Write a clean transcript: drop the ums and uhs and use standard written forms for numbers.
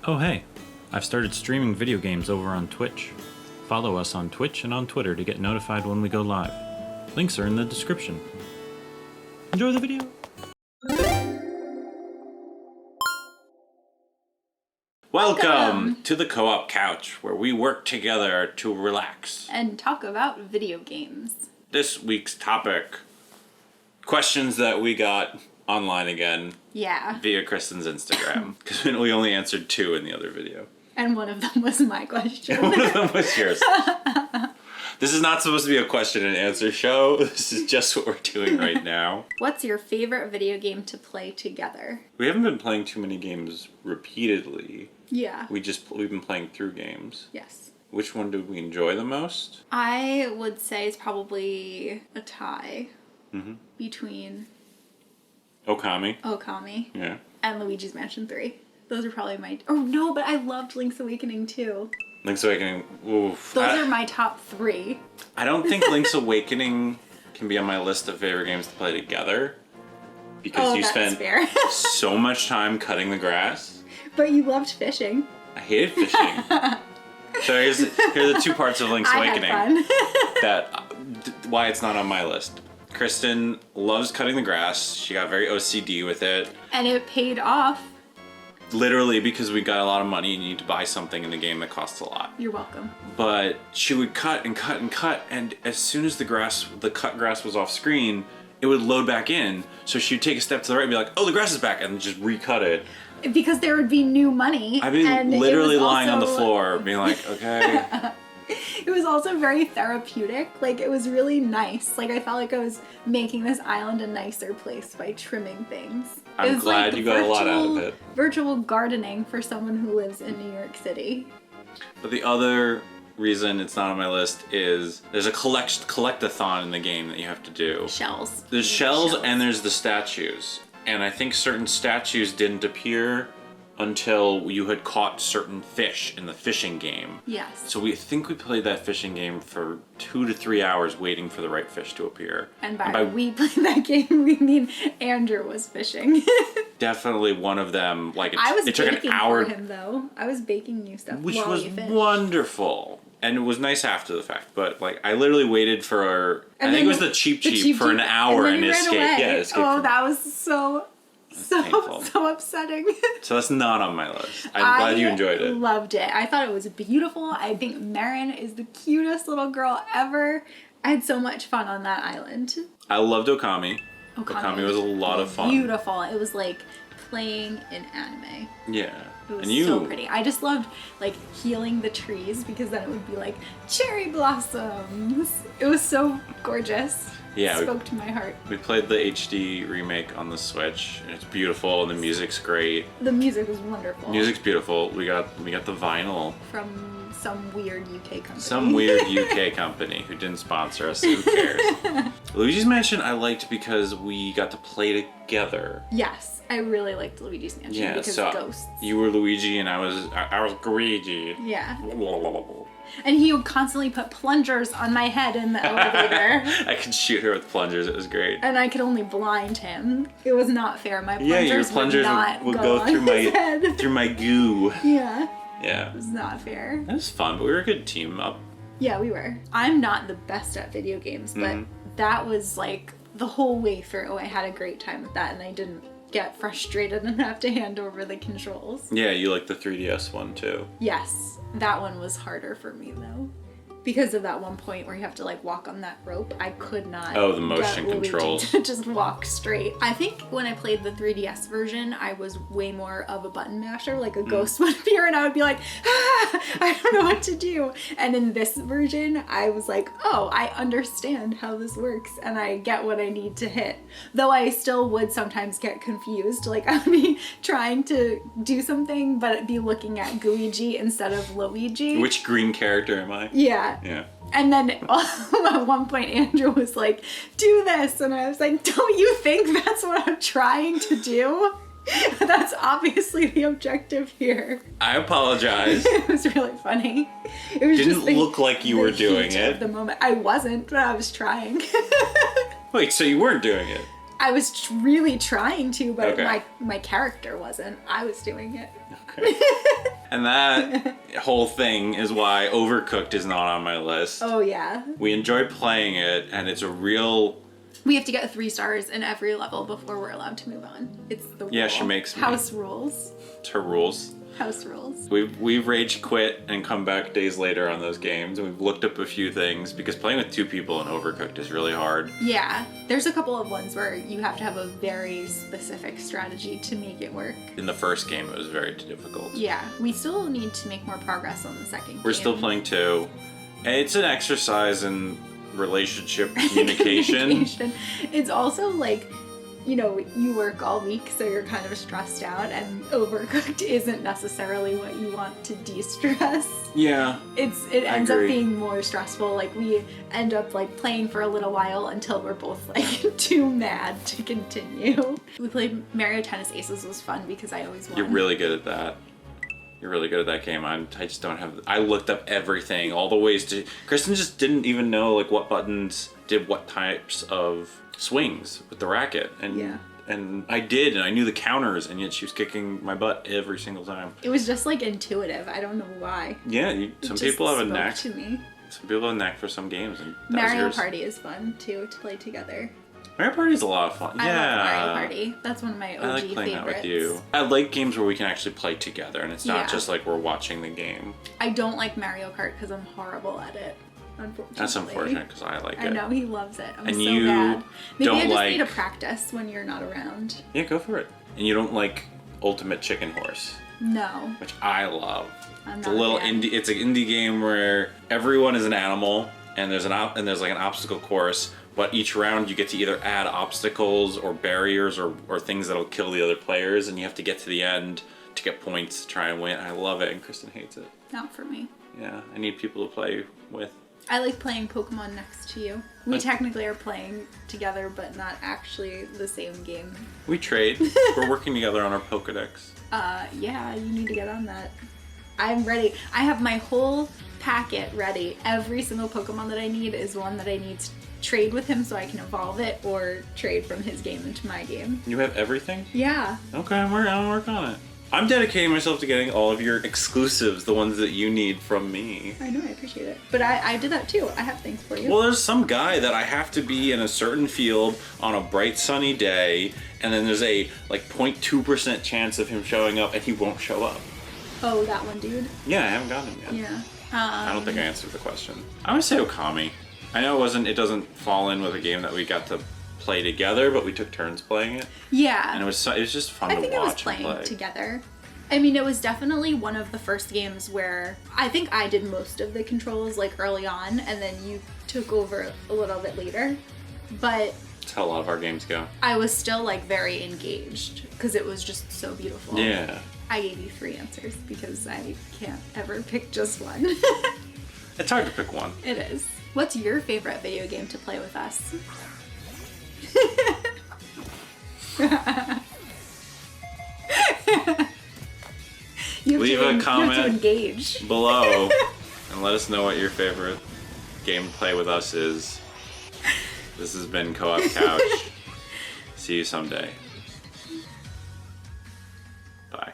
Oh hey, I've started streaming video games over on Twitch. Follow us on Twitch and on Twitter to get notified when we go live. Links are in the description. Enjoy the video! Welcome to the Co-op Couch, where we work together to relax and talk about video games. This week's topic, questions that we got online again. Yeah. Via Kristin's Instagram, because we only answered 2 in the other video. And one of them was my question. And one of them was yours. This is not supposed to be a question and answer show. This is just what we're doing right now. What's your favorite video game to play together? We haven't been playing too many games repeatedly. Yeah. We've been playing through games. Yes. Which one do we enjoy the most? I would say it's probably a tie between Okami. Yeah. And Luigi's Mansion 3. Those are probably my... Oh, no, but I loved Link's Awakening too. Link's Awakening, oof. Those are my top 3. I don't think Link's Awakening can be on my list of favorite games to play together. Because you spent so much time cutting the grass. But you loved fishing. I hated fishing. So here's the 2 parts of Link's Awakening. Why it's not on my list. Kristin loves cutting the grass. She got very OCD with it. And it paid off. Literally, because we got a lot of money and you need to buy something in the game that costs a lot. You're welcome. But she would cut and cut and cut, and as soon as the cut grass was off screen, it would load back in. So she would take a step to the right and be like, oh, the grass is back, and just recut it. Because there would be new money. I'd be literally lying on the floor, being like, okay. It was also very therapeutic. Like, it was really nice. Like, I felt like I was making this island a nicer place by trimming things. I'm glad you got a lot out of it. Virtual gardening for someone who lives in New York City. But the other reason it's not on my list is there's a collect-a-thon in the game that you have to do. Shells. There's shells and there's the statues. And I think certain statues didn't appear until you had caught certain fish in the fishing game. Yes. So we played that fishing game for 2 to 3 hours waiting for the right fish to appear. And by we played that game, we mean Andrew was fishing. Definitely one of them. Like it took an hour for him though. I was baking new stuff, which was wonderful. And it was nice after the fact, but like I literally waited for I think it was the cheap for an hour and escaped. Yeah, escaped. Oh, that was so upsetting. So that's not on my list. I'm glad you enjoyed it. I loved it. I thought it was beautiful. I think Marin is the cutest little girl ever. I had so much fun on that island. I loved Okami. Okami was a lot of fun. Beautiful. It was like playing an anime. Yeah. It was so pretty. I just loved like healing the trees because then it would be like cherry blossoms. It was so gorgeous. Yeah, it spoke to my heart. We played the HD remake on the Switch, and it's beautiful, and the music's great. The music was wonderful. Music's beautiful. We got the vinyl from some weird UK company. Some weird UK company who didn't sponsor us. Who cares? Luigi's Mansion I liked because we got to play together. Yes, I really liked Luigi's Mansion because ghosts. You were Luigi and I was Luigi. Yeah. And he would constantly put plungers on my head in the elevator. I could shoot her with plungers. It was great. And I could only blind him. It was not fair. My plungers, would go through my goo. Yeah. Yeah. It was not fair. That was fun, but we were a good team up. Yeah, we were. I'm not the best at video games, but that was like the whole way through. I had a great time with that, and I didn't get frustrated and have to hand over the controls. Yeah, you like the 3DS one too. Yes. That one was harder for me though. Because of that one point where you have to like walk on that rope, I could not. Oh, the motion controls. To just walk straight. I think when I played the 3DS version, I was way more of a button masher. Like a ghost would appear and I would be like, I don't know what to do. And in this version, I was like, oh, I understand how this works and I get what I need to hit. Though I still would sometimes get confused. Like I would be trying to do something, but be looking at Guigi instead of Luigi. Which green character am I? Yeah. Yeah. And then at one point Andrew was like, do this. And I was like, don't you think that's what I'm trying to do? That's obviously the objective here. I apologize. It was really funny. It was Didn't look like you were doing it. At the moment. I wasn't, but I was trying. Wait, so you weren't doing it? I was really trying to, but Okay. my character wasn't. I was doing it. Okay. And that whole thing is why Overcooked is not on my list. Oh yeah. We enjoy playing it, and it's a real... We have to get 3 stars in every level before we're allowed to move on. It's the rule. Yeah, she makes me. House rules. It's her rules. House rules. We've rage quit and come back days later on those games, and we've looked up a few things because playing with 2 people in Overcooked is really hard. Yeah, there's a couple of ones where you have to have a very specific strategy to make it work. In the first game, it was very difficult. Yeah, we still need to make more progress on the second game. We're still playing 2, and it's an exercise in relationship communication. It's also like, you know, you work all week, so you're kind of stressed out, and Overcooked isn't necessarily what you want to de-stress. Yeah. It ends up being more stressful. Like, we end up like playing for a little while until we're both like too mad to continue. We played Mario Tennis Aces. Was fun because I always won. You're really good at that. You're really good at that game. I just don't have... I looked up everything, all the ways to... Kristin just didn't even know like what buttons did what types of swings with the racket. And Yeah. And I did, and I knew the counters, and yet she was kicking my butt every single time. It was just like intuitive. I don't know why. Yeah, some people have a spoke knack. to me. Some people have a knack for some games, and that was Mario yours. Party is fun too to play together. Mario Party is a lot of fun. I Yeah. love Mario Party. That's one of my OG I like playing favorites. that with you. I like games where we can actually play together, and it's not Yeah. just like we're watching the game. I don't like Mario Kart because I'm horrible at it. Unfortunately. That's unfortunate because I like it. I know he loves it. I'm And so you bad. Maybe don't I just like- need to practice when you're not around. Yeah, go for it. And you don't like Ultimate Chicken Horse, No, which I love. I'm It's not a little fan. indie. It's an indie game where everyone is an animal, and there's like an obstacle course. But each round you get to either add obstacles or barriers or things that'll kill the other players, and you have to get to the end to get points to try and win. I love it, and Kristin hates it. Not for me. Yeah, I need people to play with. I like playing Pokemon next to you. We technically are playing together, but not actually the same game. We trade. We're working together on our Pokedex. Yeah, you need to get on that. I'm ready. I have my whole packet ready. Every single Pokemon that I need is one that I need to trade with him so I can evolve it or trade from his game into my game. You have everything? Yeah. Okay, I'm working on it. I'm dedicating myself to getting all of your exclusives, the ones that you need from me. I know, I appreciate it. But I did that too. I have things for you. Well, there's some guy that I have to be in a certain field on a bright sunny day, and then there's a like 0.2% chance of him showing up, and he won't show up. Oh, that one dude? Yeah, I haven't gotten him yet. Yeah. I don't think I answered the question. I would say Okami. I know it doesn't fall in with a game that we got to play together, but we took turns playing it, Yeah. and it was just fun I to think it was watch and playing play. together. I mean, it was definitely one of the first games where I think I did most of the controls like early on, and then you took over a little bit later. But That's how a lot of our games go. I was still like very engaged because it was just so beautiful. Yeah. I gave you 3 answers because I can't ever pick just one. It's hard to pick one. It is. What's your favorite video game to play with us? Leave a You have comment to engage. below and let us know what your favorite game to play with us is. This has been Co-op Couch. See you someday. Bye.